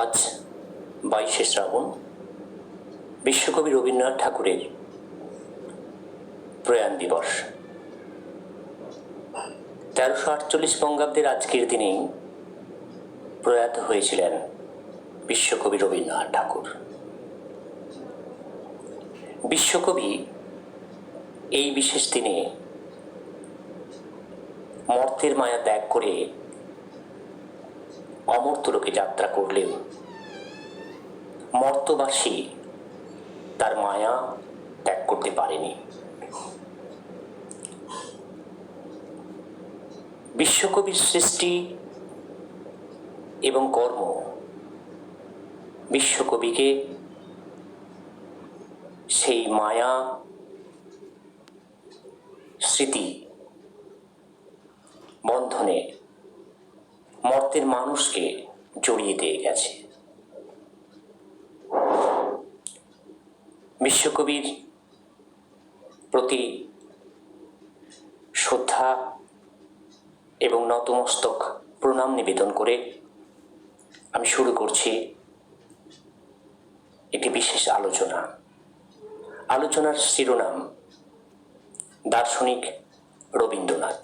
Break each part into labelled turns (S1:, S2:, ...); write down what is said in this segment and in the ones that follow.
S1: আজ 22শে শ্রাবণ, বিশ্বকবি রবীন্দ্রনাথ ঠাকুরের প্রয়াণ দিবস। 1348 বঙ্গাব্দের আজকের দিনেই প্রয়াত হয়েছিলেন বিশ্বকবি রবীন্দ্রনাথ ঠাকুর। বিশ্বকবি এই বিশেষ দিনে মর্তের মায়া ত্যাগ করে অমর্ত্যলোকে যাত্রা করলেও মর্তবাসী তার মায়া ত্যাগ করতে পারেনি। বিশ্বকবির সৃষ্টি এবং কর্ম বিশ্বকবিকে সেই মায়া স্মৃতি বন্ধনে মর্তের মানুষকে জড়িয়ে দিয়ে গেছে। বিশ্বকবির প্রতি শ্রদ্ধা এবং নতমস্তক প্রণাম নিবেদন করে আমি শুরু করছি একটি বিশেষ আলোচনা। আলোচনার শিরোনাম দার্শনিক রবীন্দ্রনাথ।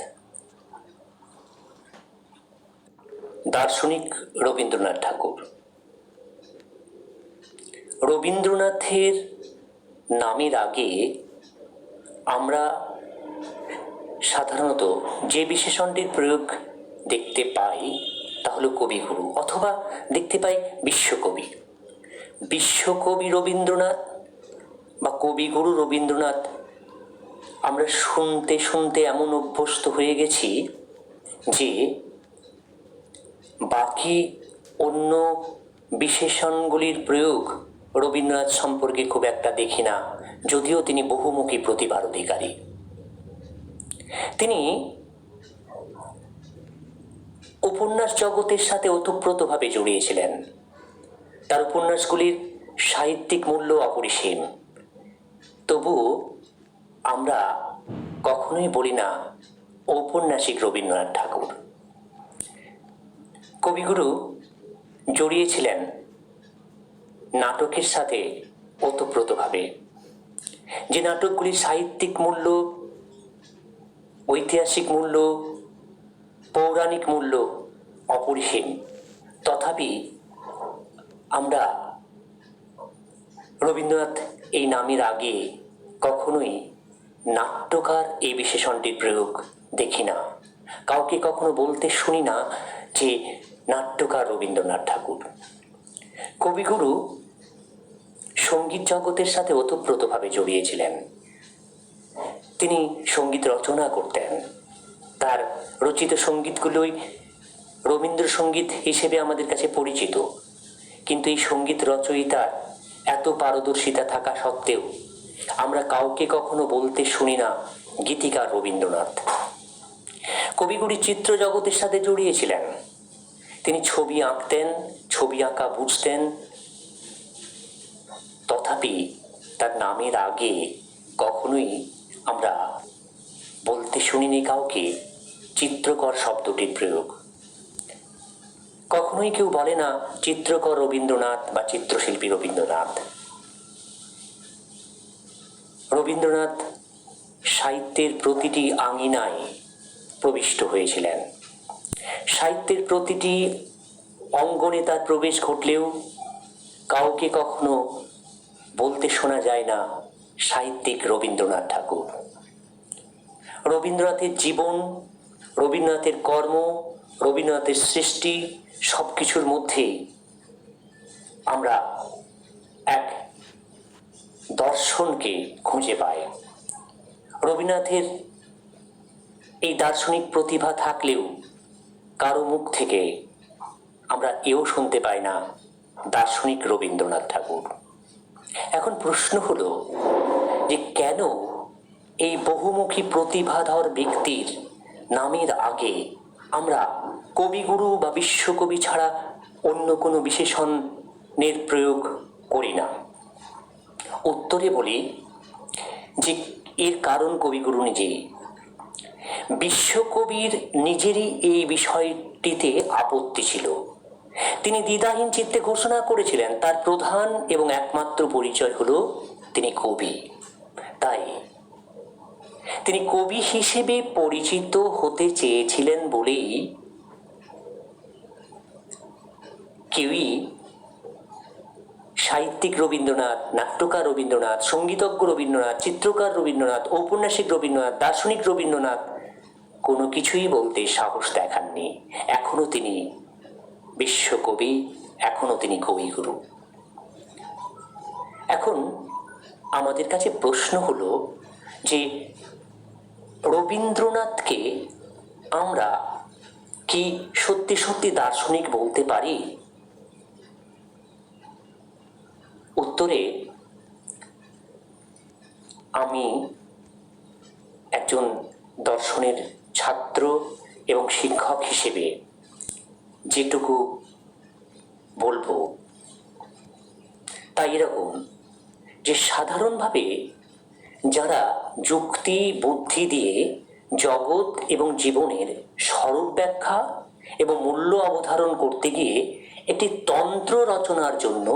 S1: দার্শনিক রবীন্দ্রনাথ ঠাকুর। রবীন্দ্রনাথের নামের আগে আমরা সাধারণত যে বিশেষণটির প্রয়োগ দেখতে পাই তা হলো কবিগুরু, অথবা দেখতে পাই বিশ্বকবি। বিশ্বকবি রবীন্দ্রনাথ বা কবিগুরু রবীন্দ্রনাথ আমরা শুনতে শুনতে এমন অভ্যস্ত হয়ে গেছি যে বাকি অন্য বিশেষণগুলির প্রয়োগ রবীন্দ্রনাথ সম্পর্কে খুব একটা দেখি না, যদিও তিনি বহুমুখী প্রতিভার অধিকারী। তিনি উপন্যাস জগতের সাথে ওতপ্রোতভাবে জড়িয়েছিলেন। তার উপন্যাসগুলির সাহিত্যিক মূল্য অপরিসীম। তবুও আমরা কখনোই বলি না ঔপন্যাসিক রবীন্দ্রনাথ ঠাকুর। কবিগুরু জড়িয়েছিলেন নাটকের সাথে ওতপ্রোতভাবে। যে নাটকগুলির সাহিত্যিক মূল্য, ঐতিহাসিক মূল্য, পৌরাণিক মূল্য অপরিসীম, তথাপি আমরা রবীন্দ্রনাথ এই নামের আগে কখনোই নাট্যকার এই বিশেষণটির প্রয়োগ দেখি না। কাউকে কখনো বলতে শুনি না যে নাট্যকার রবীন্দ্রনাথ ঠাকুর। কবিগুরু সঙ্গীত জগতের সাথে ওতপ্রোতভাবে জড়িয়েছিলেন। তিনি সঙ্গীত রচনা করতেন। তার রচিত সঙ্গীতগুলোই রবীন্দ্রসঙ্গীত হিসেবে আমাদের কাছে পরিচিত। কিন্তু এই সঙ্গীত রচয়িতার এত পারদর্শিতা থাকা সত্ত্বেও আমরা কাউকে কখনো বলতে শুনি না গীতিকার রবীন্দ্রনাথ। কবিগুরু চিত্র জগতের সাথে জড়িয়েছিলেন। তিনি ছবি আঁকতেন, ছবি আঁকা বুঝতেন, তথাপি তার নামের আগে কখনোই আমরা বলতে শুনিনি কাউকে চিত্রকর শব্দটির প্রয়োগ। কখনোই কেউ বলে না চিত্রকর রবীন্দ্রনাথ বা চিত্রশিল্পী রবীন্দ্রনাথ। রবীন্দ্রনাথ সাহিত্যের প্রতিটি আঙিনায় প্রবিষ্ট হয়েছিলেন। সাহিত্যের প্রতিটি অঙ্গনে তার প্রবেশ ঘটলেও কাউকে কখনো বলতে শোনা যায় না সাহিত্যিক রবীন্দ্রনাথ ঠাকুর। রবীন্দ্রনাথের জীবন, রবীন্দ্রনাথের কর্ম, রবীন্দ্রনাথের সৃষ্টি সব কিছুর মধ্যেই আমরা এক দর্শনকে খুঁজে পাই। রবীন্দ্রনাথের এই দার্শনিক প্রতিভা থাকলেও কারো মুখ থেকে আমরা এও শুনতে পাই না দার্শনিক রবীন্দ্রনাথ ঠাকুর। এখন প্রশ্ন হলো যে কেন এই বহুমুখী প্রতিভাধর ব্যক্তির নামের আগে আমরা কবিগুরু বা বিশ্বকবি ছাড়া অন্য কোনো বিশেষণের প্রয়োগ করি না? উত্তরে বলি যে এর কারণ কবিগুরু নিজেই। বিশ্বকবির নিজেরই এই বিষয়টি একটিতে আপত্তি ছিল। তিনি দ্বিধাহীন চিত্তে ঘোষণা করেছিলেন তার প্রধান এবং একমাত্র পরিচয় হলো তিনি কবি। তাই তিনি কবি হিসেবে পরিচিত হতে চেয়েছিলেন বলেই কেউই সাহিত্যিক রবীন্দ্রনাথ, নাট্যকার রবীন্দ্রনাথ, সঙ্গীতজ্ঞ রবীন্দ্রনাথ, চিত্রকার রবীন্দ্রনাথ, ঔপন্যাসিক রবীন্দ্রনাথ, দার্শনিক রবীন্দ্রনাথ কোনো কিছুই বলতে সাহস দেখাননি। এখনো তিনি বিশ্বকবি, এখনো তিনি কবিগুরু। এখন আমাদের কাছে প্রশ্ন হলো যে রবীন্দ্রনাথকে আমরা কি সত্যি সত্যি দার্শনিক বলতে পারি? উত্তরে আমি একজন দর্শনের ছাত্র এবং শিক্ষক হিসেবে যেটুকু বলবো তাই এরকম যে সাধারণভাবে যারা যুক্তি বুদ্ধি দিয়ে জগৎ এবং জীবনের স্বরূপ ব্যাখ্যা এবং মূল্য অবধারণ করতে গিয়ে একটি তন্ত্র রচনার জন্য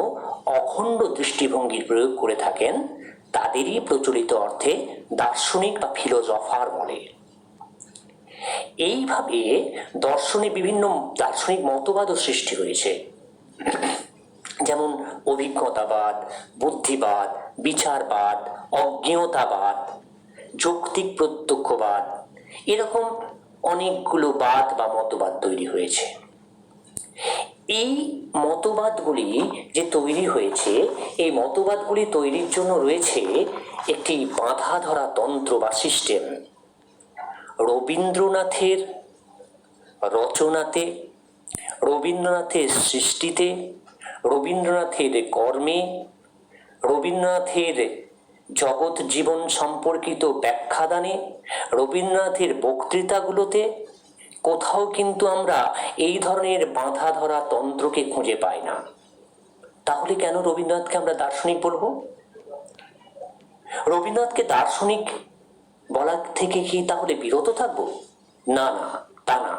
S1: অখণ্ড দৃষ্টিভঙ্গির প্রয়োগ করে থাকেন, তাদেরই প্রচলিত অর্থে দার্শনিক বা ফিলোজফার বলে। এইভাবে দর্শনে বিভিন্ন দার্শনিক মতবাদও সৃষ্টি হয়েছে, যেমন অভিজ্ঞতাবাদ, বুদ্ধিবাদ, বিচারবাদ, অজ্ঞেয়তাবাদ, যৌক্তিক প্রত্যক্ষবাদ, এরকম অনেকগুলো বাদ বা মতবাদ তৈরি হয়েছে। এই মতবাদগুলি যে তৈরি হয়েছে, এই মতবাদগুলি তৈরির জন্য রয়েছে একটি বাঁধা ধরা তন্ত্র বা সিস্টেম। রবীন্দ্রনাথের রচনাতে, রবীন্দ্রনাথের সৃষ্টিতে, রবীন্দ্রনাথের কর্মে, রবীন্দ্রনাথের জগৎ জীবন সম্পর্কিত ব্যাখ্যাদানে, রবীন্দ্রনাথের বক্তৃতাগুলোতে কোথাও কিন্তু আমরা এই ধরনের বাঁধা ধরা তন্ত্রকে খুঁজে পাই না। তাহলে কেন রবীন্দ্রনাথকে আমরা দার্শনিক বলবো? রবীন্দ্রনাথকে দার্শনিক বলার থেকে কি তাহলে বিরত থাকবো? না না, তা না।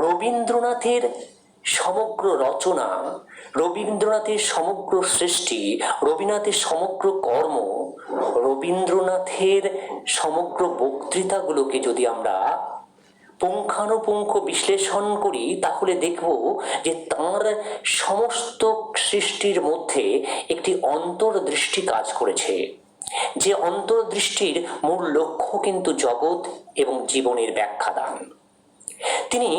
S1: রবীন্দ্রনাথের সমগ্র রচনা, রবীন্দ্রনাথের সমগ্র সৃষ্টি, রবীন্দ্রনাথের সমগ্র কর্ম, রবীন্দ্রনাথের সমগ্র বক্তৃতাগুলোকে যদি আমরা পুঙ্খানুপুঙ্খ বিশ্লেষণ করি তাহলে দেখব যে তাঁর সমস্ত সৃষ্টির মধ্যে একটি অন্তর্দৃষ্টি কাজ করেছে, যে অন্তর্দৃষ্টির মূল লক্ষ্য কিন্তু জগৎ এবং জীবনের ব্যাখ্যাদান। তিনি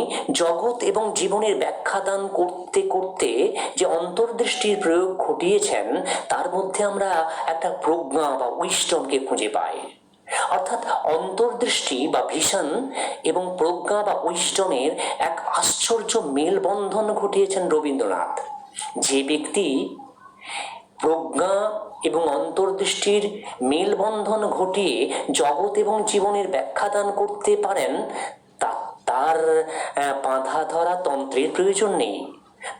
S1: জগৎ এবং জীবনের ব্যাখ্যাদান করতে করতে যে অন্তর্দৃষ্টির প্রয়োগ ঘটিয়েছেন তার মধ্যে আমরা একটা প্রজ্ঞা বা উইস্টমকে খুঁজে পাই। অর্থাৎ অন্তর্দৃষ্টি বা ভিশন এবং প্রজ্ঞা বা উইস্টমের এক আশ্চর্য মেলবন্ধন ঘটিয়েছেন রবীন্দ্রনাথ। যে ব্যক্তি প্রজ্ঞা এবং অন্তর্দৃষ্টির মেলবন্ধন ঘটিয়ে জগৎ এবং জীবনের ব্যাখ্যাদান করতে পারেন, তার বাঁধা ধরা তন্ত্রের প্রয়োজন নেই।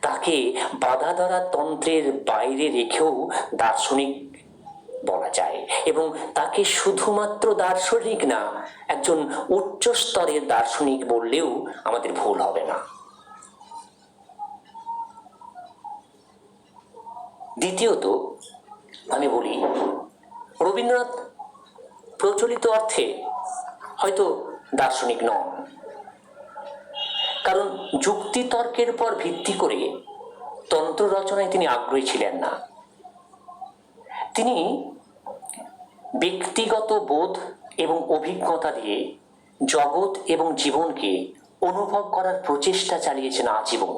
S1: তাকে বাঁধা ধরা তন্ত্রের বাইরে রেখেও দার্শনিক বলা যায়, এবং তাকে শুধুমাত্র দার্শনিক না, একজন উচ্চ স্তরের দার্শনিক বললেও আমাদের ভুল হবে না। দ্বিতীয়ত আমি বলি, রবীন্দ্রনাথ প্রচলিত অর্থে হয়তো দার্শনিক নন, কারণ যুক্তিতর্কের উপর ভিত্তি করে তন্ত্র রচনায় তিনি আগ্রহী ছিলেন না। তিনি ব্যক্তিগত বোধ এবং অভিজ্ঞতা দিয়ে জগৎ এবং জীবনকে অনুভব করার প্রচেষ্টা চালিয়েছেন আজীবন।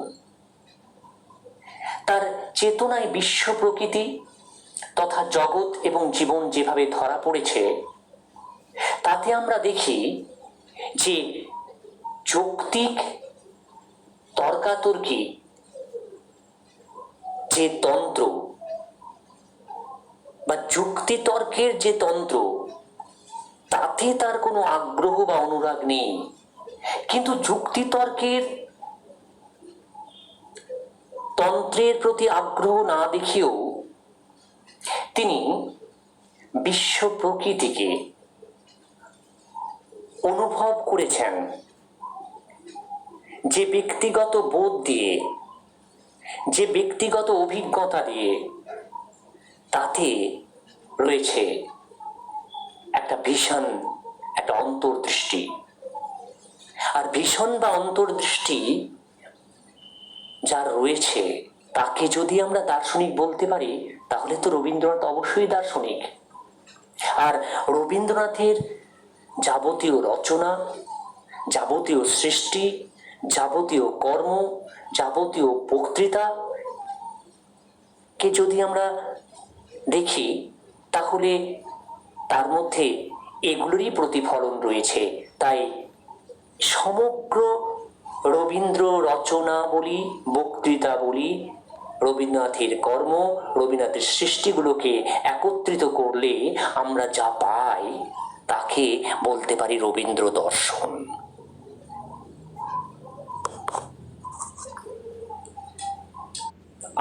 S1: তার চেতনায় বিশ্ব প্রকৃতি তথা জগৎ এবং জীবন যেভাবে ধরা পড়েছে, তাতে আমরা দেখি যে যৌক্তিক তর্কাতর্কি যে তন্ত্র বা যুক্তিতর্কের যে তন্ত্র, তাতে তার কোনো আগ্রহ বা অনুরাগ নেই। কিন্তু যুক্তিতর্কের তন্ত্রের প্রতি আগ্রহ না দেখিয়েও তিনি বিশ্ব প্রকৃতিকে অনুভব করেছেন, যে ব্যক্তিগত বোধ দিয়ে, যে ব্যক্তিগত অভিজ্ঞতা দিয়ে, তাতে রয়েছে একটা ভীষণ, একটা অন্তর্দৃষ্টি। আর ভীষণ বা অন্তর্দৃষ্টি যার রয়েছে, তাকে যদি আমরা দার্শনিক বলতে পারি, তাহলে তো রবীন্দ্রনাথ অবশ্যই দার্শনিক। আর রবীন্দ্রনাথের যাবতীয় রচনা, যাবতীয় সৃষ্টি, যাবতীয় কর্ম, যাবতীয় বক্তৃতা কে যদি আমরা দেখি, তাহলে তার মধ্যে এগুলোরই প্রতিফলন রয়েছে। তাই সমগ্র রবীন্দ্র রচনা বলি, বক্তৃতা বলি, রবীন্দ্রনাথের কর্ম, রবীন্দ্রনাথের সৃষ্টিগুলোকে একত্রিত করলে আমরা যা পাই, তাকে বলতে পারি রবীন্দ্র দর্শন।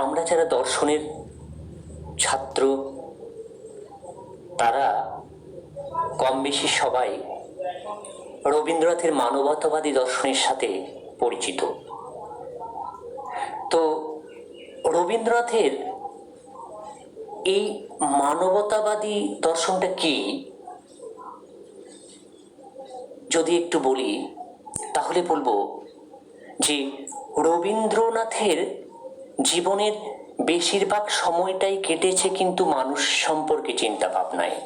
S1: আমরা যারা দর্শনের ছাত্র, তারা কম বেশি সবাই রবীন্দ্রনাথের মানবতাবাদী দর্শনের সাথে পরিচিত। তো রবীন্দ্রনাথের এই মানবতাবাদী দর্শনটা কি যদি একটু বলি, তাহলে বলবো যে রবীন্দ্রনাথের জীবনের বেশিরভাগ সময়টাই কেটেছে কিন্তু মানুষ সম্পর্কে চিন্তা ভাবনায়।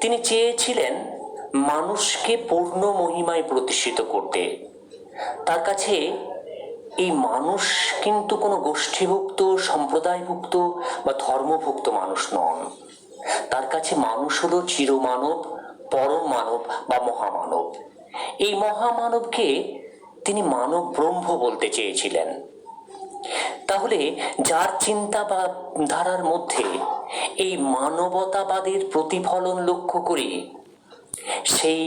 S1: তিনি চেয়েছিলেন মানুষকে পূর্ণ মহিমায় প্রতিষ্ঠিত করতে। তার কাছে এই মানুষ কিন্তু কোনো গোষ্ঠীভুক্ত, সম্প্রদায়ভুক্ত বা ধর্মভুক্ত মানুষ নন। তার কাছে মানুষ হলো চিরমানব, পরম মানব বা মহামানব। এই মহামানবকে তিনি মানব ব্রহ্ম বলতে চেয়েছিলেন। তাহলে যার চিন্তা বা ধারার মধ্যে এই মানবতাবাদের প্রতিফলন লক্ষ্য করি, সেই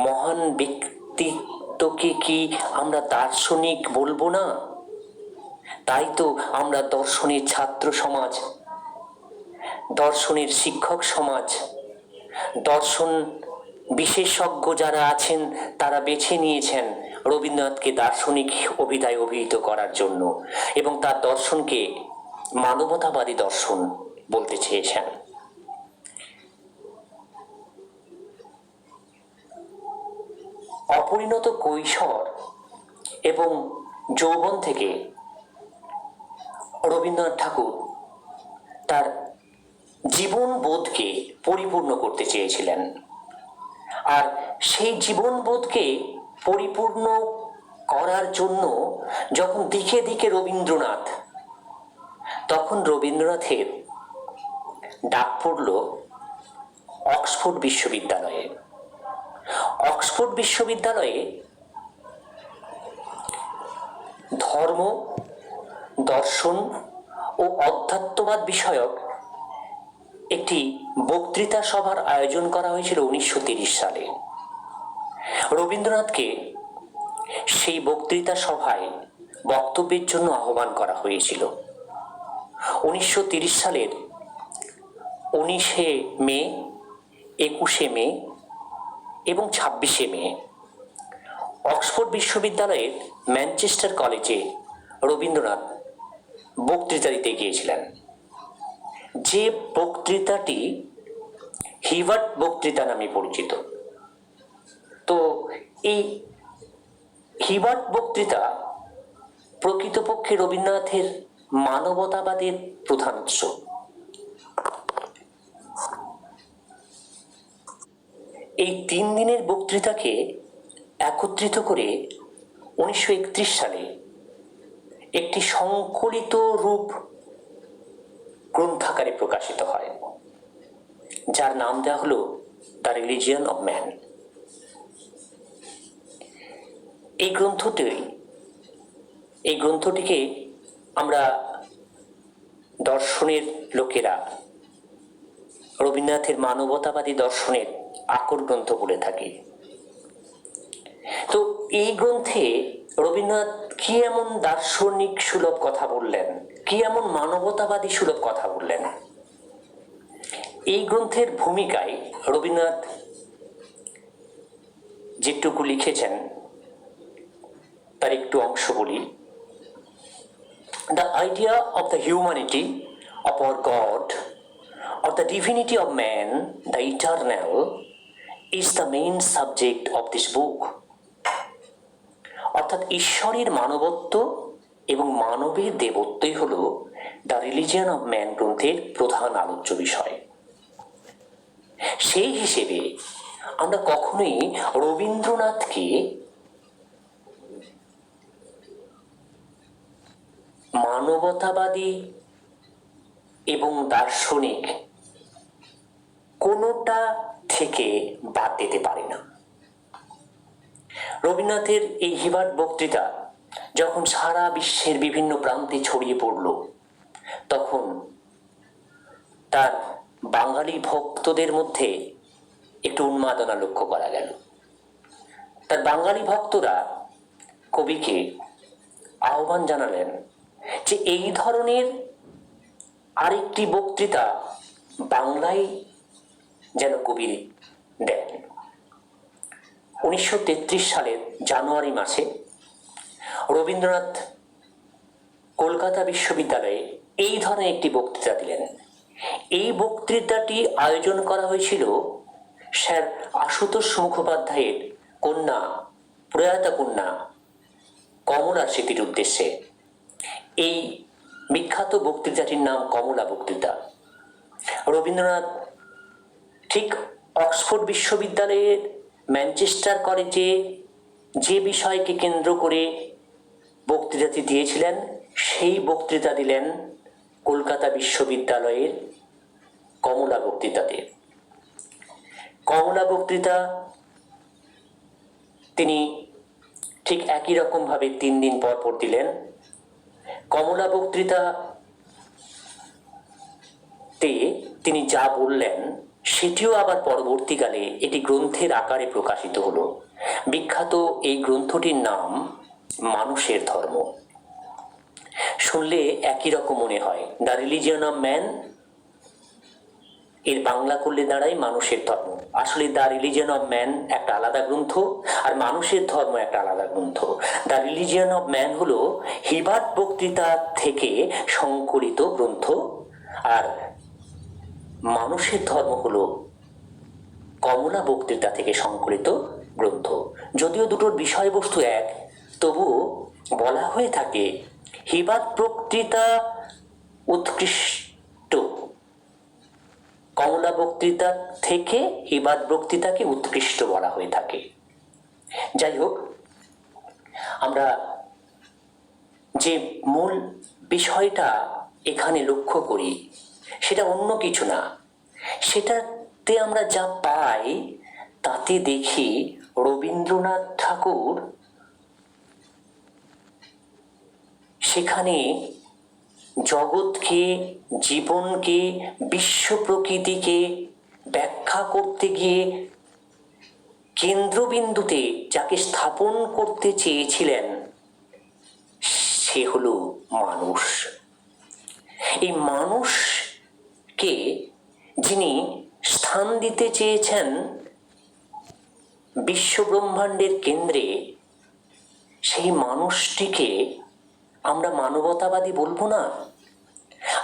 S1: মহান ব্যক্তিত্বকে কি আমরা দার্শনিক বলবো না? তাই তো আমরা দর্শনের ছাত্র সমাজ, দর্শনের শিক্ষক সমাজ, দর্শন বিশেষজ্ঞ যারা আছেন, তারা বেছে নিয়েছেন রবীন্দ্রনাথকে দার্শনিক অভিধায় অভিহিত করার জন্য, এবং তার দর্শনকে মানবতাবাদী দর্শন বলতে চেয়েছেন। অপরিণত কৈশোর এবং যৌবন থেকে রবীন্দ্রনাথ ঠাকুর তার জীবন বোধকে পরিপূর্ণ করতে চেয়েছিলেন। আর সেই জীবনবোধকে পরিপূর্ণ করার জন্য যখন দিকে দিকে রবীন্দ্রনাথ, তখন রবীন্দ্রনাথের ডাক পড়ল অক্সফোর্ড বিশ্ববিদ্যালয়ে। অক্সফোর্ড বিশ্ববিদ্যালয়ে ধর্ম, দর্শন ও অধ্যাত্মবাদ বিষয়ক একটি বক্তৃতা সভার আয়োজন করা হয়েছিল 1930 সালে। রবীন্দ্রনাথকে সেই বক্তৃতা সভায় বক্তব্যের জন্য আহ্বান করা হয়েছিল। 1930 সালের 19শে মে, 21শে মে এবং 26শে মে অক্সফোর্ড বিশ্ববিদ্যালয়ের ম্যানচেস্টার কলেজে রবীন্দ্রনাথ বক্তৃতা দিতে গিয়েছিলেন। যে বক্তৃতাটি হিবার্ট বক্তৃতা নামে পরিচিত। তো এই হিবার্ট বক্তৃতা প্রকৃতপক্ষে রবীন্দ্রনাথের মানবতাবাদের প্রধান উৎস। এই 3 দিনের বক্তৃতাকে একত্রিত করে 1931 সালে একটি সংকলিত রূপ গ্রন্থাকারে প্রকাশিত হয়, যার নাম দেওয়া হলো দ্য রিলিজিয়ন অব ম্যান। এই গ্রন্থটিকে আমরা দর্শনের লোকেরা রবীন্দ্রনাথের মানবতাবাদী দর্শনের আকর গ্রন্থ বলে থাকি। তো এই গ্রন্থে রবীন্দ্রনাথ কি এমন দার্শনিক সুলভ কথা বললেন, কি এমন মানবতাবাদী সুলভ কথা বললেন? এই গ্রন্থের ভূমিকায় রবীন্দ্রনাথ যেটুকু লিখেছেন তার একটু অংশ বলি। The idea of the humanity of our God, or the divinity of man, the eternal, is the main subject of this book. অর্থাৎ ঈশ্বরের মানবত্ব এবং মানবের দেবত্বই হল দ্য রিলিজিয়ন অফ ম্যান গ্রন্থের প্রধান আলোচ্য বিষয়। সেই হিসেবে আমরা কখনোই রবীন্দ্রনাথকে মানবতাবাদী এবং দার্শনিক কোনোটা থেকে বাদ দিতে পারি না। রবীন্দ্রনাথের এই হিবার্ট বক্তৃতা যখন সারা বিশ্বের বিভিন্ন প্রান্তে ছড়িয়ে পড়ল, তখন তার বাঙালি ভক্তদের মধ্যে একটু উন্মাদনা লক্ষ্য করা গেল। তার বাঙালি ভক্তরা কবিকে আহ্বান জানালেন যে এই ধরনের আরেকটি বক্তৃতা বাংলায় যেন কবি দেন। 1933 সালের জানুয়ারি মাসে রবীন্দ্রনাথ কলকাতা বিশ্ববিদ্যালয়ে এই ধরনের একটি বক্তৃতা দিলেন। এই বক্তৃতাটি আয়োজন করা হয়েছিল স্যার আশুতোষ মুখোপাধ্যায়ের কন্যা, প্রয়াতা কন্যা কমলার স্মৃতির উদ্দেশ্যে। এই বিখ্যাত বক্তৃতাটির নাম কমলা বক্তৃতা। রবীন্দ্রনাথ ঠিক অক্সফোর্ড বিশ্ববিদ্যালয়ের ম্যানচেস্টার কলেজে যে বিষয়কে কেন্দ্র করে বক্তৃতাটি দিয়েছিলেন, সেই বক্তৃতা দিলেন কলকাতা বিশ্ববিদ্যালয়ের কমলা বক্তৃতাতে। কমলা বক্তৃতা তিনি ঠিক একই রকম ভাবে 3 দিন পর পর দিলেন। কমলা বক্তৃতাতে তিনি যা বললেন সেটিও আবার পরবর্তীকালে এটি গ্রন্থের আকারে প্রকাশিত হলো। বিখ্যাত এই গ্রন্থটির নাম মানুষের ধর্ম। শুনলে একই রকম মনে হয়, দ্য রিলিজিয়ন অফ ম্যান, এর বাংলা করলে দাঁড়ায় মানুষের ধর্ম। আসলে দ্য রিলিজিয়ন অফ ম্যান একটা আলাদা গ্রন্থ, আর মানুষের ধর্ম একটা আলাদা গ্রন্থ। দ্য রিলিজিয়ন অফ ম্যান হলো হিবার্ট বক্তৃতা থেকে সংকলিত গ্রন্থ, আর মানুষের ধর্ম হলো কমলা বক্তৃতা থেকে সংকলিত গ্রন্থ। যদিও দুটোর বিষয়বস্তু এক, তবুও বলা হয়ে থাকে হিবার্ট বক্তৃতা উৎকৃষ্ট, কমলা বক্তৃতা থেকে হিবার্ট বক্তৃতাকে উৎকৃষ্ট বলা হয়ে থাকে। যাই হোক, আমরা যে মূল বিষয়টা এখানে লক্ষ্য করি সেটা অন্য কিছু না। সেটাতে আমরা যা পাই তাতে দেখি রবীন্দ্রনাথ ঠাকুর সেখানে জগৎকে, জীবনকে, বিশ্ব প্রকৃতিকে ব্যাখ্যা করতে গিয়ে কেন্দ্রবিন্দুতে যাকে স্থাপন করতে চেয়েছিলেন সে হলো মানুষ। এই মানুষকে যিনি স্থান দিতে চেয়েছেন বিশ্বব্রহ্মাণ্ডের কেন্দ্রে, সেই মানুষটিকে আমরা মানবতাবাদী বলবো না?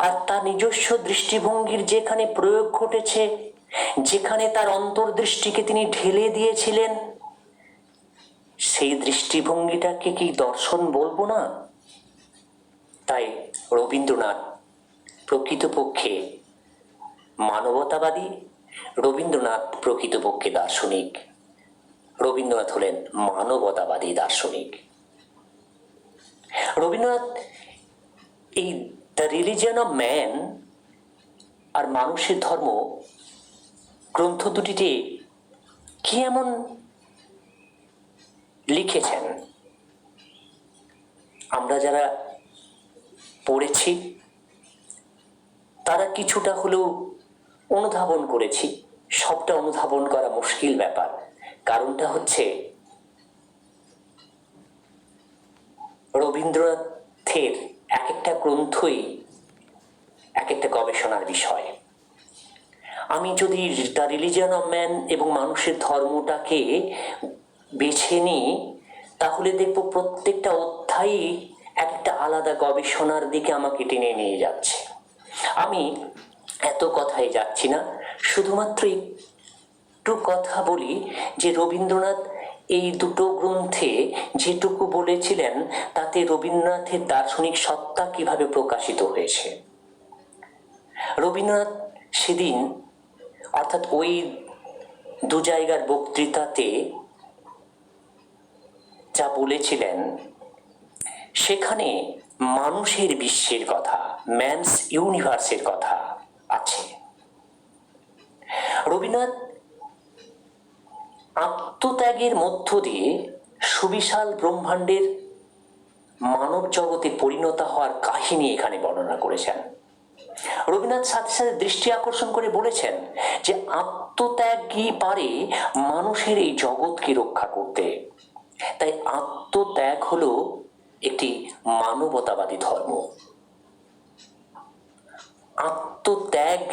S1: আর তার নিজস্ব দৃষ্টিভঙ্গির যেখানে প্রয়োগ ঘটেছে, যেখানে তার অন্তর্দৃষ্টিকে তিনি ঢেলে দিয়েছিলেন, সেই দৃষ্টিভঙ্গিটাকে কি দর্শন বলবো না? তাই রবীন্দ্রনাথ প্রকৃতপক্ষে মানবতাবাদী, রবীন্দ্রনাথ প্রকৃতপক্ষে দার্শনিক। রবীন্দ্রনাথ হলেন মানবতাবাদী দার্শনিক। রবীন্দ্রনাথ এই দ্য রিলিজিয়ন অফ ম্যান আর মানুষের ধর্ম গ্রন্থ দুটিতে কি এমন লিখেছেন আমরা যারা পড়েছি তারা কিছুটা হলেও অনুধাবন করেছি। সবটা অনুধাবন করা মুশকিল ব্যাপার। কারণটা হচ্ছে রবীন্দ্রনাথের এক একটা গ্রন্থই এক একটা গবেষণার বিষয়। আমি যদি দ্য রিলিজিয়ন অফ ম্যান এবং মানুষের ধর্মটাকে বেছে নিই, তাহলে দেখবো প্রত্যেকটা অধ্যায়ই একটা আলাদা গবেষণার দিকে আমাকে টেনে নিয়ে যাচ্ছে। আমি এত কথায় যাচ্ছি না, শুধুমাত্র একটু কথা বলি যে রবীন্দ্রনাথ এই দুটো গ্রন্থে যেটুকু বলেছিলেন তাতে রবীন্দ্রনাথের দার্শনিক সত্তা কিভাবে প্রকাশিত হয়েছে। রবীন্দ্রনাথ সেদিন অর্থাৎ ওই দু জায়গার বক্তৃতাতে যা বলেছিলেন সেখানে মানুষের বিশ্বের কথা, ম্যানস ইউনিভার্সের কথা আছে। রবীন্দ্রনাথ আত্মত্যাগের মধ্য দিয়ে সুবিশাল ব্রহ্মাণ্ডের মানব জগতে পরিণত হওয়ার কাহিনী এখানে বর্ণনা করেছেন। রবীন্দ্রনাথ সাথে সাথে দৃষ্টি আকর্ষণ করে বলেছেন যে আত্মত্যাগই পারে মানুষের এই জগৎকে রক্ষা করতে। তাই আত্মত্যাগ হলো একটি মানবতাবাদী ধর্ম। আত্মত্যাগ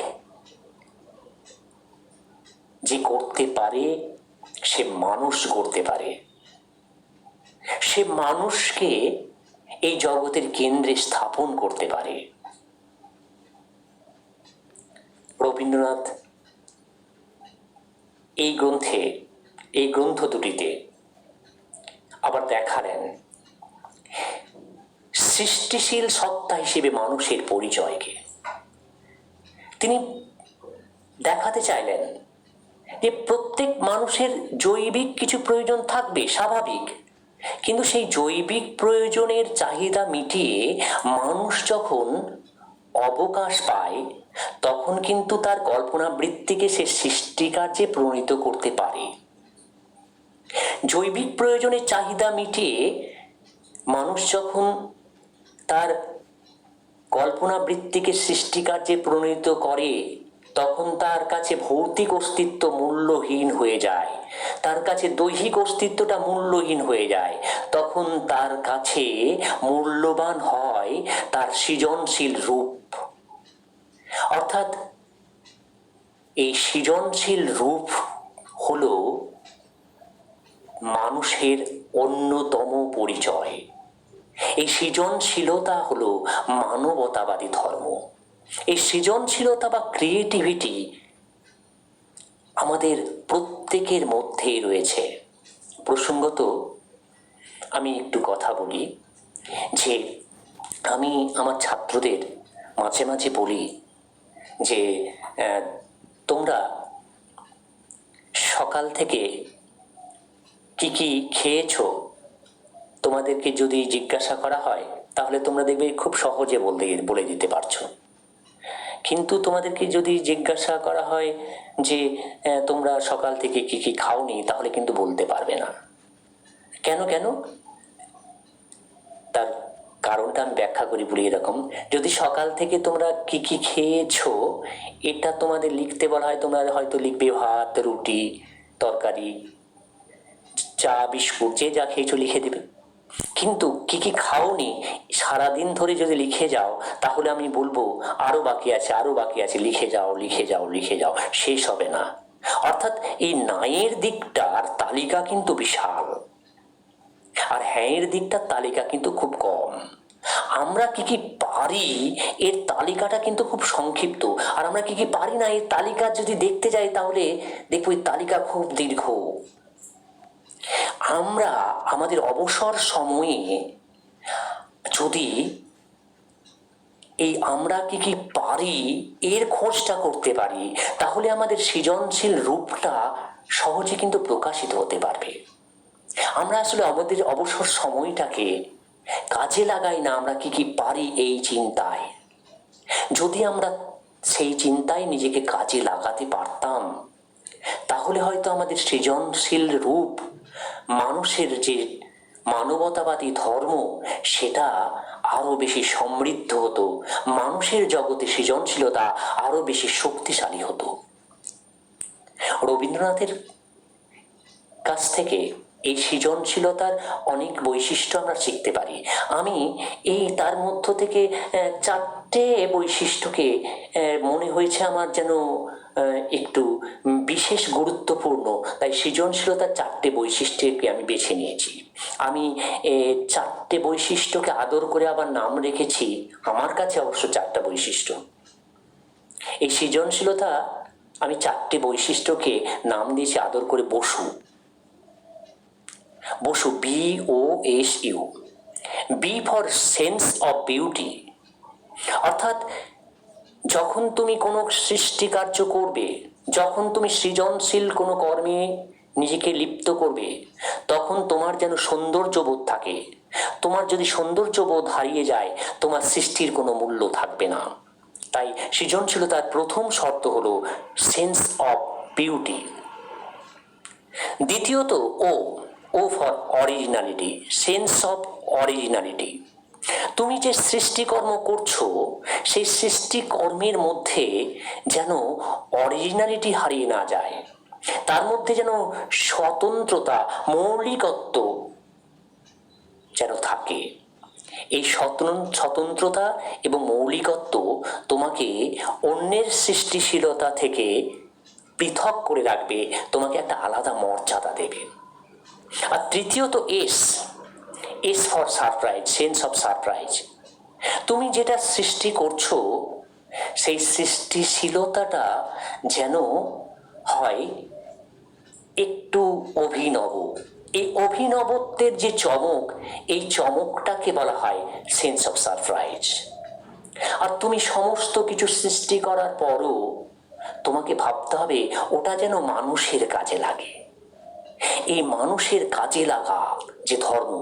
S1: যে করতে পারে সে মানুষ করতে পারে, সে মানুষকে এই জগতের কেন্দ্রে স্থাপন করতে পারে। রবীন্দ্রনাথ এই গ্রন্থ দুটিতে আবার দেখালেন সৃষ্টিশীল সত্তা হিসেবে মানুষের পরিচয়কে। তিনি দেখাতে চাইলেন যে প্রত্যেক মানুষের জৈবিক কিছু প্রয়োজন থাকবে, স্বাভাবিক, কিন্তু সেই জৈবিক প্রয়োজনের চাহিদা মিটিয়ে মানুষ যখন অবকাশ পায় তখন কিন্তু তার কল্পনাবৃত্তিকে সে সৃষ্টিকার্যে প্রণীত করতে পারে। জৈবিক প্রয়োজনের চাহিদা মিটিয়ে মানুষ যখন তার কল্পনাবৃত্তিকে সৃষ্টিকার্যে প্রণীত করে তখন তার কাছে ভৌতিক অস্তিত্ব মূল্যহীন হয়ে যায়, তার কাছে দৈহিক অস্তিত্বটা মূল্যহীন হয়ে যায়। তখন তার কাছে মূল্যবান হয় তার সৃজনশীল রূপ। অর্থাৎ এই সৃজনশীল রূপ হলো মানুষের অন্যতম পরিচয়। এই সৃজনশীলতা হলো মানবতাবাদী ধর্ম। এই সৃজনশীলতা বা ক্রিয়েটিভিটি আমাদের প্রত্যেকের মধ্যেই রয়েছে। প্রসঙ্গত আমি একটু কথা বলি যে আমি আমার ছাত্রদের মাঝে মাঝে বলি যে তোমরা সকাল থেকে কি কি খেয়েছো তোমাদেরকে যদি জিজ্ঞাসা করা হয় তাহলে তোমরা দেখবে খুব সহজে বলে দিতে পারছো। কিন্তু তোমাদেরকে যদি জিজ্ঞাসা করা হয় যে তোমরা সকাল থেকে কি কি খাওনি তাহলে কিন্তু বলতে পারবে না। কেন? তার কারণটা আমি ব্যাখ্যা করি, বলি এরকম, যদি সকাল থেকে তোমরা কি কি খেয়েছো এটা তোমাদের লিখতে বলা হয়, তোমরা হয়তো লিখবে ভাত, রুটি, তরকারি, চা, বিস্কুট, যে যা খেয়েছো লিখে দেবে। কিন্তু কি কি খাওনি সারাদিন ধরে যদি লিখে যাও তাহলে আমি বলবো আরো বাকি আছে, লিখে যাও, শেষ হবে না। অর্থাৎ এই নায়ের দিকটার তালিকা কিন্তু বিশাল, আর হ্যাঁয়ের দিকটার তালিকা কিন্তু খুব কম। আমরা কি কি পারি এর তালিকাটা কিন্তু খুব সংক্ষিপ্ত, আর আমরা কি কি পারি না এর তালিকা যদি দেখতে যাই তাহলে দেখবো এই তালিকা খুব দীর্ঘ। আমরা আমাদের অবসর সময়ে যদি এই আমরা কি কি পারি এর খোঁজটা করতে পারি তাহলে আমাদের সৃজনশীল রূপটা সহজে কিন্তু প্রকাশিত হতে পারবে। আমরা আসলে আমাদের অবসর সময়টাকে কাজে লাগাই না আমরা কি কি পারি এই চিন্তায়। যদি আমরা সেই চিন্তায় নিজেকে কাজে লাগাতে পারতাম তাহলে হয়তো আমাদের সৃজনশীল রূপ, মানুষের যে মানবতাবাদী ধর্ম, সেটা আরো বেশি সমৃদ্ধ হতো, মানুষের জগতে সৃজনশীলতা আরো বেশি শক্তিশালী হতো। রবীন্দ্রনাথের কাছ থেকে এই সৃজনশীলতার অনেক বৈশিষ্ট্য আমরা শিখতে পারি। আমি এই তার মধ্য থেকে চারটে বৈশিষ্ট্যকে মনে হয়েছে আমার যেন একটু বিশেষ গুরুত্বপূর্ণ, তাই সৃজনশীলতার 4টে বৈশিষ্ট্যকে আমি বেছে নিয়েছি। আমি 4টে বৈশিষ্ট্যকে আদর করে আবার নাম রেখেছি, আমার কাছে অবশ্য 4টা বৈশিষ্ট্য। এই সৃজনশীলতা আমি 4টে বৈশিষ্ট্যকে নাম দিয়েছি আদর করে Bosu. Bosu, BOSU। B for sense of beauty, অর্থাৎ যখন তুমি কোনো সৃষ্টি কার্য করবে, যখন তুমি সৃজনশীল কোনো কর্মে নিজেকে লিপ্ত করবে, তখন তোমার যেন সৌন্দর্যবোধ থাকে। তোমার যদি সৌন্দর্যবোধ হারিয়ে যায়, তোমার সৃষ্টির কোনো মূল্য থাকবে না। তাই সৃজনশীলতার প্রথম শর্ত হলো সেন্স অফ বিউটি। দ্বিতীয়ত ও for originality, sense of originality. তুমি যে সৃষ্টিকর্ম করছো, সেই সৃষ্টিকর্মের মধ্যে যেন অরিজিনালিটি হারিয়ে না যায়, তার মধ্যে যেন স্বতন্ত্রতা, মৌলিকত্ব যেন থাকে। এই স্বতন্ত্রতা এবং মৌলিকত্ব তোমাকে অন্যের সৃষ্টিশীলতা থেকে পৃথক করে রাখবে, তোমাকে একটা আলাদা মর্যাদা দেবে। আর তৃতীয়ত S for surprise, sense of surprise. তুমি যেটা সৃষ্টি করছো, সেই সৃষ্টিশীলতাটা যেন হয় একটু অভিনব। এই অভিনবত্বের যে চমক, এই চমকটাকে বলা হয় সেন্স অফ সারপ্রাইজ। আর তুমি সমস্ত কিছু সৃষ্টি করার পরও তোমাকে ভাবতে হবে ওটা যেন মানুষের কাজে লাগে। এই মানুষের কাজে লাগা যে ধর্ম,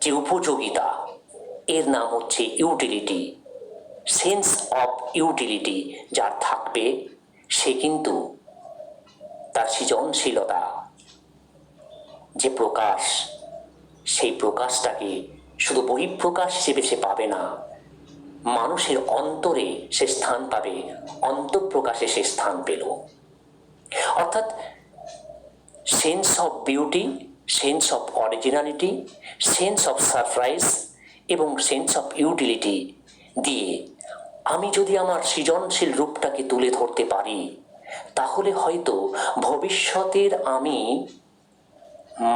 S1: যে উপযোগিতা, এর নাম হচ্ছে ইউটিলিটি। সেন্স অফ ইউটিলিটি যার থাকবে, সে কিন্তু তার সৃজনশীলতা যে প্রকাশ, সেই প্রকাশটাকে শুধু বহিঃপ্রকাশ হিসেবে সে পাবে না, মানুষের অন্তরে সে স্থান পাবে, অন্তঃপ্রকাশে সে স্থান পেল। অর্থাৎ sense of beauty, sense of originality, sense of surprise এবং সেন্স অফ ইউটিলিটি দিয়ে আমি যদি আমার সৃজনশীল রূপটাকে তুলে ধরতে পারি, তাহলে হয়তো ভবিষ্যতের আমি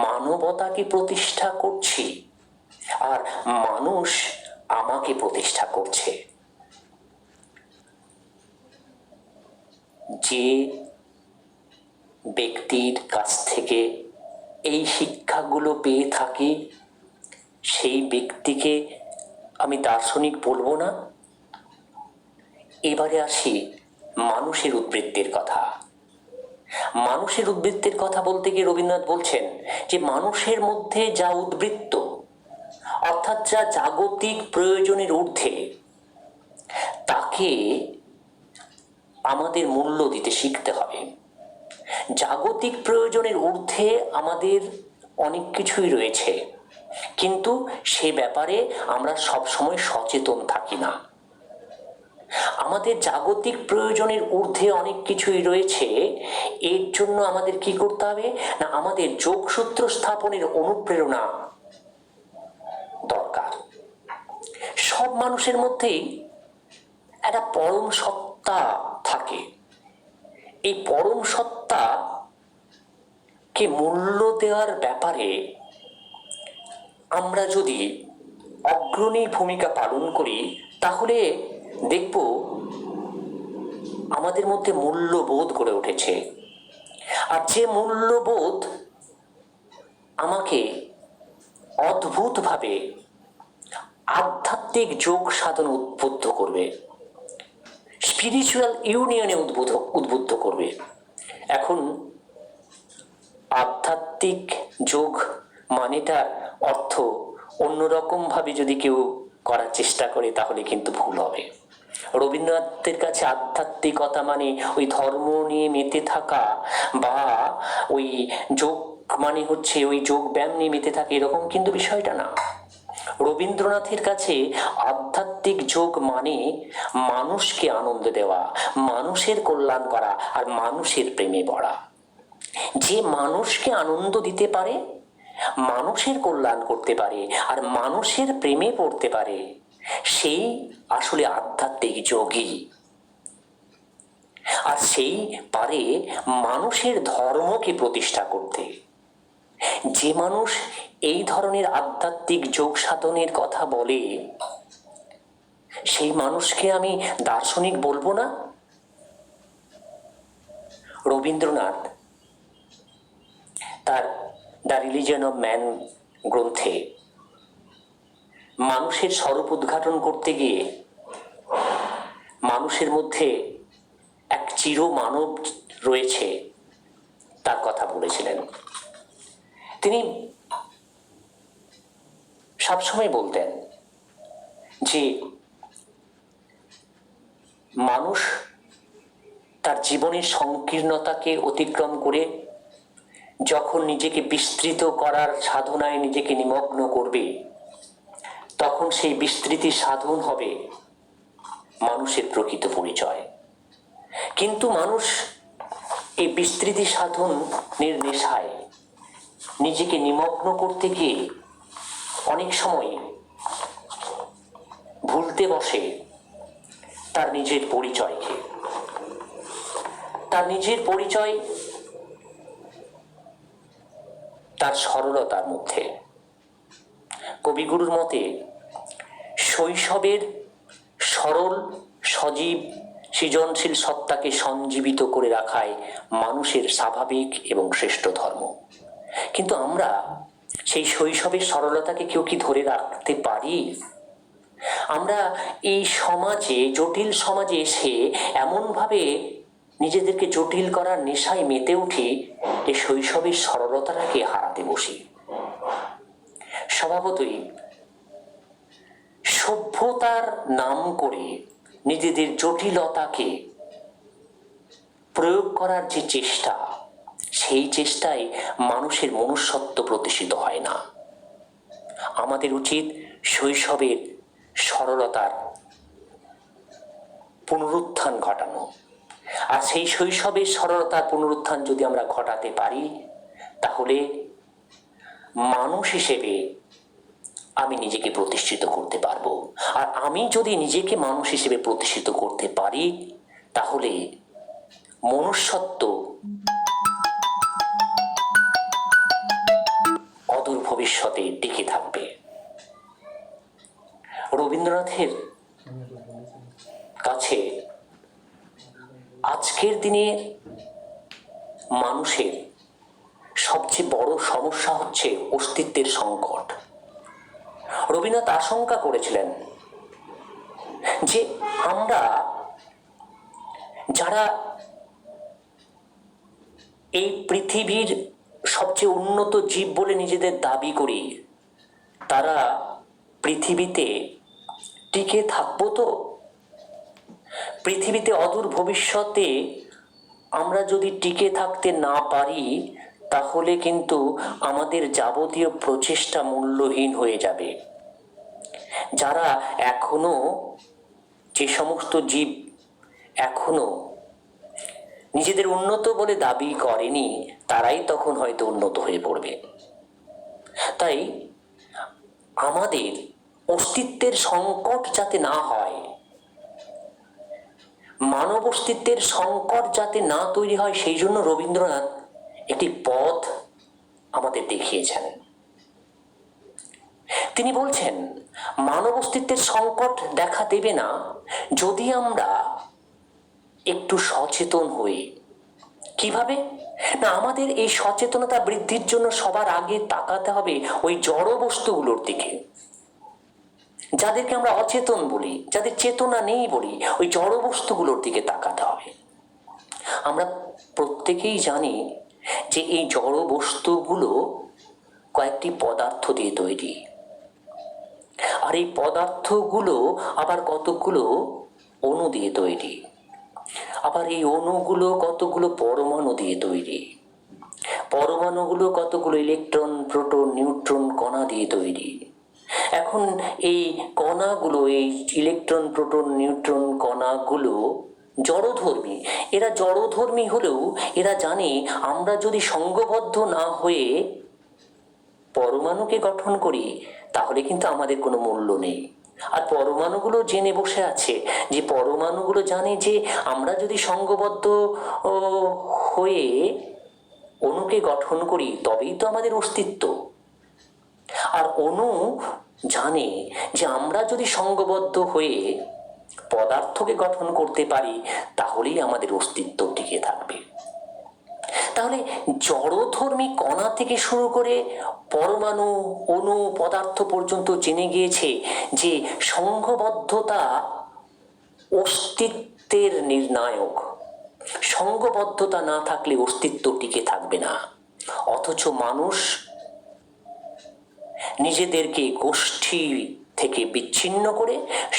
S1: মানবতাকে প্রতিষ্ঠা করছি আর মানুষ আমাকে প্রতিষ্ঠা করছে। যে ব্যক্তির কাছ থেকে এই শিক্ষাগুলো পেয়ে থাকি, সেই ব্যক্তিকে আমি দার্শনিক বলবো না। এবারে আসি মানুষের উদ্বৃত্তের কথা। মানুষের উদ্বৃত্তের কথা বলতে গিয়ে রবীন্দ্রনাথ বলছেন যে মানুষের মধ্যে যা উদ্বৃত্ত, অর্থাৎ যা জাগতিক প্রয়োজনের ঊর্ধ্বে, তাকে আমাদের মূল্য দিতে শিখতে হবে। জাগতিক প্রয়োজনের ঊর্ধ্বে আমাদের অনেক কিছুই রয়েছে, কিন্তু সে ব্যাপারে আমরা সবসময় সচেতন থাকি না। আমাদের জাগতিক প্রয়োজনের ঊর্ধ্বে অনেক কিছুই রয়েছে, এর জন্য আমাদের কি করতে হবে না, আমাদের যোগসূত্র স্থাপনের অনুপ্রেরণা দরকার। সব মানুষের মধ্যেই একটা পরম সত্তা থাকে। এই পরম সত্তাকে মূল্য দেওয়ার ব্যাপারে আমরা যদি অগ্রণী ভূমিকা পালন করি, তাহলে দেখব আমাদের মধ্যে মূল্যবোধ গড়ে উঠেছে। আর যে মূল্যবোধ আমাকে অদ্ভুতভাবে আধ্যাত্মিক যোগ সাধন উদ্বুদ্ধ করবে, স্পিরিচুয়াল ইউনিয়নে উদ্বুদ্ধ করবে। এখন আধ্যাত্মিক যোগ মানেটার অর্থ অন্যরকম ভাবে যদি কেউ করার চেষ্টা করে, তাহলে কিন্তু ভুল হবে। রবীন্দ্রনাথের কাছে আধ্যাত্মিকতা মানে ওই ধর্ম নিয়ে মেতে থাকা, বা ওই যোগ মানে হচ্ছে ওই যোগ ব্যায়াম নিয়ে মেতে থাকে, এরকম কিন্তু বিষয়টা না। রবীন্দ্রনাথের কাছে আধ্যাত্মিক যোগ মানে মানুষকে আনন্দ দেওয়া, মানুষের কল্যাণ করা আর মানুষের প্রেমে পড়া। যে মানুষকে আনন্দ দিতে পারে, মানুষের কল্যাণ করতে পারে আর মানুষের প্রেমে পড়তে পারে, সেই আসলে আধ্যাত্মিক যোগী। আর সেই পারে মানুষের ধর্মকে প্রতিষ্ঠা করতে। যে মানুষ এই ধরনের আধ্যাত্মিক যোগ সাধনের কথা বলে, সেই মানুষকে আমি দার্শনিক বলবো না? রবীন্দ্রনাথ তার দ্য রিলিজন অফ ম্যান গ্রন্থে মানুষের স্বরূপ উদ্ঘাটন করতে গিয়ে মানুষের মধ্যে এক চির মানব রয়েছে তার কথা বলেছিলেন। তিনি সবসময় বলতেন যে মানুষ তার জীবনের সংকীর্ণতাকে অতিক্রম করে যখন নিজেকে বিস্তৃত করার সাধনায় নিজেকে নিমগ্ন করবে, তখন সেই বিস্তৃতি সাধন হবে মানুষের প্রকৃত পরিচয়। কিন্তু মানুষ এই বিস্তৃতি সাধনের নেশায় নিজেকে নিমগ্ন করতে গিয়ে অনেক সময় ভুলতে বসে তার নিজের পরিচয়কে। তার নিজের পরিচয় তার সরলতার মধ্যে। কবিগুরুর মতে শৈশবের সরল সজীব সৃজনশীল সত্তাকে সঞ্জীবিত করে রাখাই মানুষের স্বাভাবিক এবং শ্রেষ্ঠ ধর্ম। কিন্তু আমরা সেই শৈশবের সরলতাকে কেউ কি ধরে রাখতে পারি? আমরা এই সমাজে, জটিল সমাজে এসে এমনভাবে নিজেদেরকে জটিল করার নেশায় মেতে উঠি যে শৈশবের সরলতাটাকে হারাতে বসি। স্বভাবতই সভ্যতার নাম করে নিজেদের জটিলতাকে প্রয়োগ করার যে চেষ্টা, সেই চেষ্টায় মানুষের মনুষ্যত্ব প্রতিষ্ঠিত হয় না। আমাদের উচিত শৈশবের সরলতার পুনরুত্থান ঘটানো। আর সেই শৈশবের সরলতার পুনরুত্থান যদি আমরা ঘটাতে পারি, তাহলে মানুষ হিসেবে আমি নিজেকে প্রতিষ্ঠিত করতে পারবো। আর আমি যদি নিজেকে মানুষ হিসেবে প্রতিষ্ঠিত করতে পারি, তাহলে মনুষ্যত্ব অদূর ভবিষ্যতে টিকে থাকবে। রবীন্দ্রনাথের কাছে আজকের দিনে মানুষের সবচেয়ে বড় সমস্যা হচ্ছে অস্তিত্বের সংকট। রবীন্দ্রনাথ আশঙ্কা করেছিলেন যে আমরা যারা এই পৃথিবীর সবচেয়ে উন্নত জীব বলে নিজেদের দাবি করি, তারা পৃথিবীতে টিকে থাকবো তো? পৃথিবীতে অদূর ভবিষ্যতে আমরা যদি টিকে থাকতে না পারি, তাহলে কিন্তু আমাদের যাবতীয় প্রচেষ্টা মূল্যহীন হয়ে যাবে। যারা এখনো, যে সমস্ত জীব এখনো নিজেদের উন্নত বলে দাবি করেনি, তারাই তখন হয়তো উন্নত হয়ে পড়বে। তাই আমাদের অস্তিত্বের সংকট যাতে না হয়, মানব অস্তিত্বের সংকট যাতে না তৈরি হয়, সেই জন্য রবীন্দ্রনাথ একটি পথ আমাদের দেখিয়েছেন। তিনি বলছেন, মানব অস্তিত্বের সংকট দেখা দেবে না যদি আমরা একটু সচেতন হই। কিভাবে না, আমাদের এই সচেতনতা বৃদ্ধির জন্য সবার আগে তাকাতে হবে ওই জড় বস্তুগুলোর দিকে, যাদেরকে আমরা অচেতন বলি, যাদের চেতনা নেই বলি, ওই জড় বস্তুগুলোর দিকে তাকাতে হবে। আমরা প্রত্যেকেই জানি যে এই জড় বস্তুগুলো কয়েকটি পদার্থ দিয়ে তৈরি, আর এই পদার্থগুলো আবার কতগুলো অণু দিয়ে তৈরি, আবার এই অণুগুলো কতগুলো পরমাণু দিয়ে তৈরি, পরমাণুগুলো কতগুলো ইলেকট্রন, প্রোটন, নিউট্রন, কণা দিয়ে তৈরি। এখন এই কণাগুলো, এই ইলেকট্রন, প্রোটন, নিউট্রন কণাগুলো জড়ধর্মী। এরা জড়ধর্মী হলেও এরা জানে আমরা যদি সংঘবদ্ধ না হয়ে পরমাণুকে গঠন করি, তাহলে কিন্তু আমাদের কোনো মূল্য নেই। আর পরমাণুগুলো জেনে বসে আছে যে পরমাণুগুলো জানে যে আমরা যদি সংঘবদ্ধ ও, হয়ে অণুকে গঠন করি তবেই তো আমাদের অস্তিত্ব। আর অণু জানে যে আমরা যদি সংঘবদ্ধ হয়ে পদার্থকে গঠন করতে পারি তাহলেই আমাদের অস্তিত্ব টিকে থাকবে। তাহলে জড়ধর্মী কণা থেকে শুরু করে পরমাণু, অণু, পদার্থ পর্যন্ত জেনে গিয়েছে যে সংঘবদ্ধতা অস্তিত্বের নির্ণায়ক। সংঘবদ্ধতা না থাকলে অস্তিত্ব টিকে থাকবে না। অথচ মানুষ নিজেদেরকে গোষ্ঠী থেকে বিচ্ছিন্ন করে,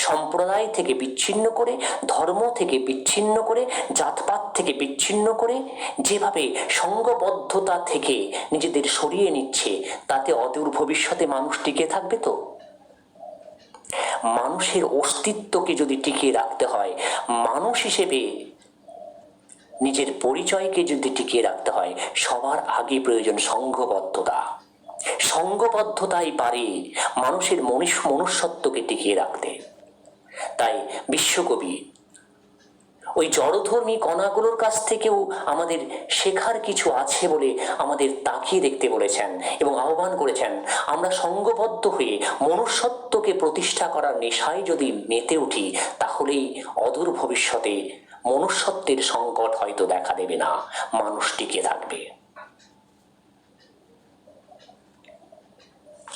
S1: সম্প্রদায় থেকে বিচ্ছিন্ন করে, ধর্ম থেকে বিচ্ছিন্ন করে, জাতপাত থেকে বিচ্ছিন্ন করে যেভাবে সংঘবদ্ধতা থেকে নিজেদের সরিয়ে নিচ্ছে, তাতে অদূর ভবিষ্যতে মানুষ টিকে থাকবে তো? মানুষের অস্তিত্বকে যদি টিকিয়ে রাখতে হয়, মানুষ হিসেবে নিজের পরিচয়কে যদি টিকিয়ে রাখতে হয়, সবার আগে প্রয়োজন সংঘবদ্ধতা। সংঘবদ্ধতাই পারে মানুষের মনুষ্যত্বকে টিকিয়ে রাখতে। তাই বিশ্বকবি ওই জড়ধর্মী কণাগুলোর কাছ থেকেও আমাদের শেখার কিছু আছে বলে আমাদের তাকিয়ে দেখতে বলেছেন এবং আহ্বান করেছেন, আমরা সংঘবদ্ধ হয়ে মনুষ্যত্বকে প্রতিষ্ঠা করার নেশায় যদি মেতে উঠি তাহলেই অদূর ভবিষ্যতে মনুষ্যত্বের সংকট হয়তো দেখা দেবে না, মানুষ টিকে থাকবে।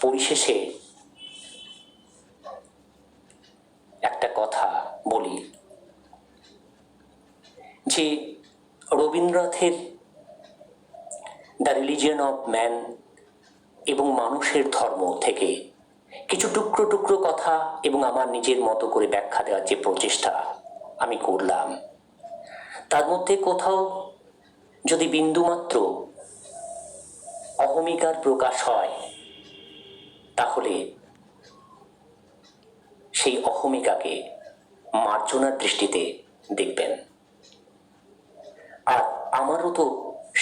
S1: পরিশেষে একটা কথা বলি যে রবীন্দ্রনাথের দ্য রিলিজিয়ন অফ ম্যান এবং মানুষের ধর্ম থেকে কিছু টুকরো টুকরো কথা এবং আমার নিজের মতো করে ব্যাখ্যা দেওয়ার যে প্রচেষ্টা আমি করলাম, তার মধ্যে কোথাও যদি বিন্দুমাত্র অহমিকার প্রকাশ হয় তাহলে সেই অহমিকাকে মার্জনার দৃষ্টিতে দেখবেন। আর আমারও তো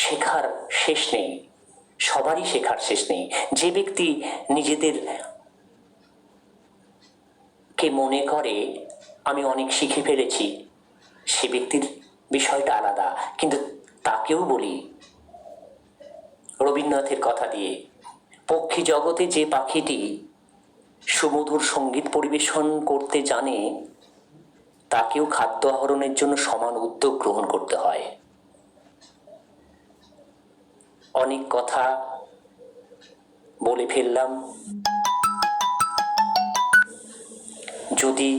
S1: শেখার শেষ নেই, সবারই শেখার শেষ নেই। যে ব্যক্তি নিজেদের কে মনে করে আমি অনেক শিখে ফেলেছি, সে ব্যক্তির বিষয়টা আলাদা। কিন্তু তাকেও বলি রবীন্দ্রনাথের কথা দিয়ে, পক্ষী জগতে যে পাখিটি সুমধুর সঙ্গীত পরিবেশন করতে জানে তাকেও খাদ্য আহরণের জন্য সমান উদ্যোগ গ্রহণ করতে হয়। অনেক কথা বলে ফেললাম। যদি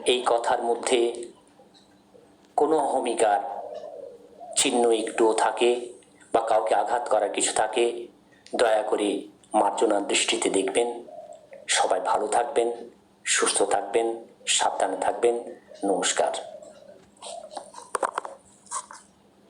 S1: এই কথার মধ্যে কোনো অহমিকার চিহ্ন একটুও থাকে বা কাউকে আঘাত করার কিছু থাকে, দয়া করে মার্জনার দৃষ্টিতে দেখবেন। সবাই ভালো থাকবেন, সুস্থ থাকবেন, সাবধানে থাকবেন। নমস্কার।